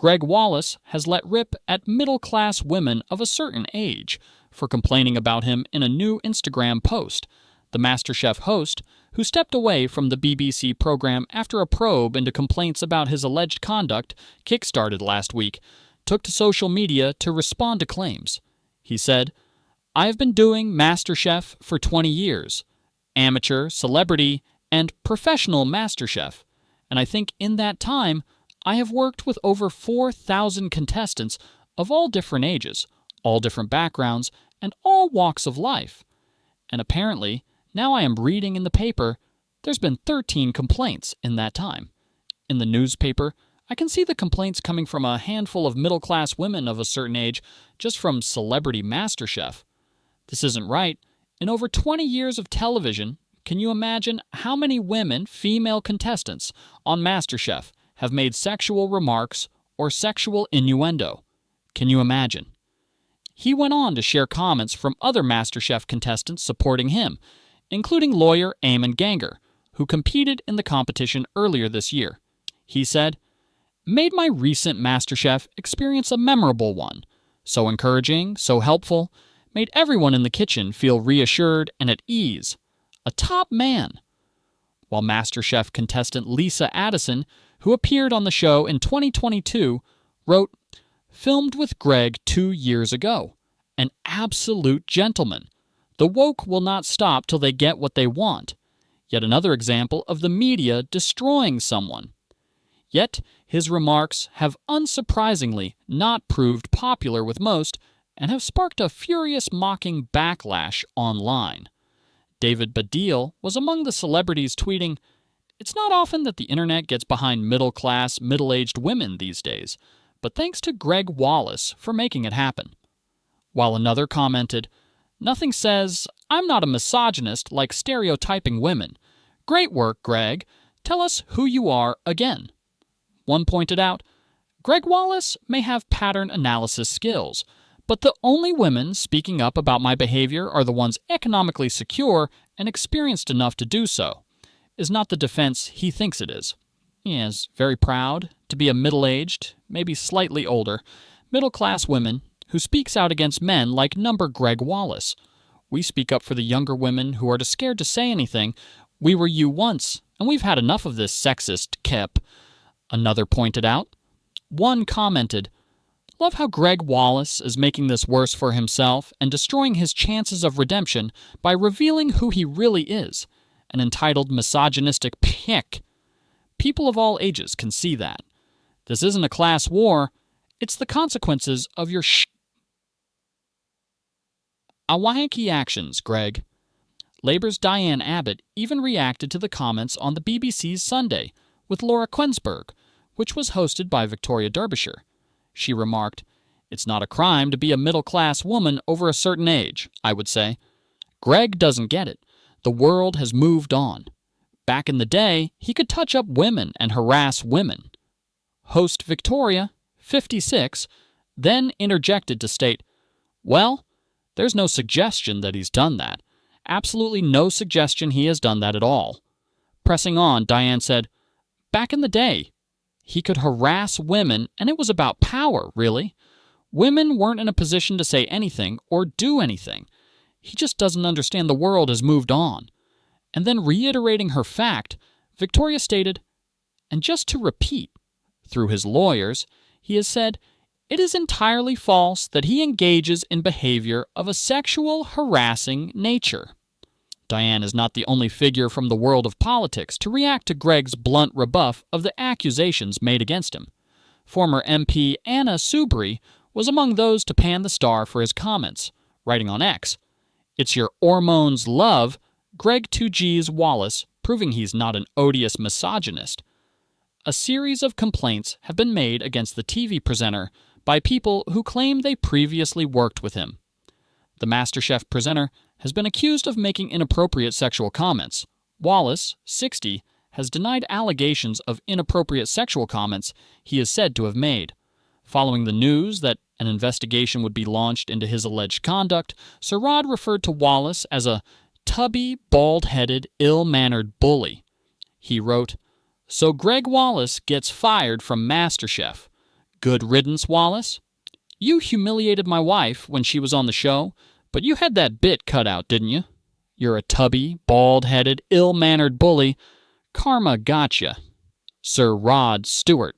Gregg Wallace has let rip at middle-class women of a certain age for complaining about him in a new Instagram post. The MasterChef host, who stepped away from the BBC program after a probe into complaints about his alleged conduct kick-started last week, took to social media to respond to claims. He said, "I have been doing MasterChef for 20 years, amateur, celebrity, and professional MasterChef, and I think in that time I have worked with over 4,000 contestants of all different ages, all different backgrounds, and all walks of life. And apparently, now I am reading in the paper, there's been 13 complaints in that time. In the newspaper, I can see the complaints coming from a handful of middle-class women of a certain age just from Celebrity MasterChef. This isn't right. In over 20 years of television, can you imagine how many women, female contestants on MasterChef have made sexual remarks or sexual innuendo? Can you imagine?" He went on to share comments from other MasterChef contestants supporting him, including lawyer Eamon Ganger, who competed in the competition earlier this year. He said, "Made my recent MasterChef experience a memorable one. So encouraging, so helpful, made everyone in the kitchen feel reassured and at ease. A top man." While MasterChef contestant Lisa Addison, who appeared on the show in 2022, wrote, "Filmed with Gregg 2 years ago. An absolute gentleman. The woke will not stop till they get what they want. Yet another example of the media destroying someone. Yet his remarks have unsurprisingly not proved popular with most and have sparked a furious mocking backlash online." David Baddiel was among the celebrities tweeting, "It's not often that the internet gets behind middle-class, middle-aged women these days, but thanks to Gregg Wallace for making it happen." While another commented, "Nothing says, I'm not a misogynist like stereotyping women. Great work, Gregg. Tell us who you are again." One pointed out, "Gregg Wallace may have pattern analysis skills, but the only women speaking up about my behavior are the ones economically secure and experienced enough to do so. Is not the defense he thinks it is." He is very proud to be a middle-aged, maybe slightly older, middle-class woman who speaks out against men like number Gregg Wallace. We speak up for the younger women who are too scared to say anything. We were you once, and we've had enough of this sexist kip. Another pointed out. One commented, "Love how Gregg Wallace is making this worse for himself and destroying his chances of redemption by revealing who he really is, an entitled misogynistic pick. People of all ages can see that. This isn't a class war. It's the consequences of your wacky actions, Gregg." Labour's Diane Abbott even reacted to the comments on the BBC's Sunday with Laura Quensberg, which was hosted by Victoria Derbyshire. She remarked, "It's not a crime to be a middle-class woman over a certain age, I would say. Gregg doesn't get it. The world has moved on. Back in the day, he could touch up women and harass women." Host Victoria, 56, then interjected to state, "Well, there's no suggestion that he's done that. Absolutely no suggestion he has done that at all." Pressing on, Diane said, "Back in the day, he could harass women, and it was about power, really. Women weren't in a position to say anything or do anything. He just doesn't understand the world has moved on." And then reiterating her fact, Victoria stated, "And just to repeat, through his lawyers, he has said, it is entirely false that he engages in behavior of a sexual harassing nature." Diane is not the only figure from the world of politics to react to Gregg's blunt rebuff of the accusations made against him. Former MP Anna Soubry was among those to pan the star for his comments, writing on X, "It's your hormones love, Gregg 2G's Wallace, proving he's not an odious misogynist." A series of complaints have been made against the TV presenter by people who claim they previously worked with him. The MasterChef presenter has been accused of making inappropriate sexual comments. Wallace, 60, has denied allegations of inappropriate sexual comments he is said to have made. Following the news that an investigation would be launched into his alleged conduct, Sir Rod referred to Wallace as a tubby, bald-headed, ill-mannered bully. He wrote, "So Gregg Wallace gets fired from MasterChef. Good riddance, Wallace. You humiliated my wife when she was on the show, but you had that bit cut out, didn't you? You're a tubby, bald-headed, ill-mannered bully. Karma gotcha. Sir Rod Stewart.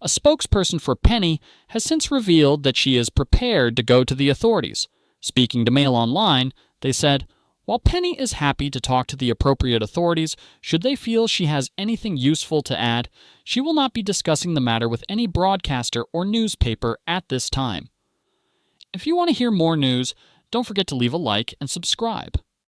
A spokesperson for Penny has since revealed that she is prepared to go to the authorities. Speaking to Mail Online, they said, while Penny is happy to talk to the appropriate authorities should they feel she has anything useful to add, she will not be discussing the matter with any broadcaster or newspaper at this time. If you want to hear more news, don't forget to leave a like and subscribe.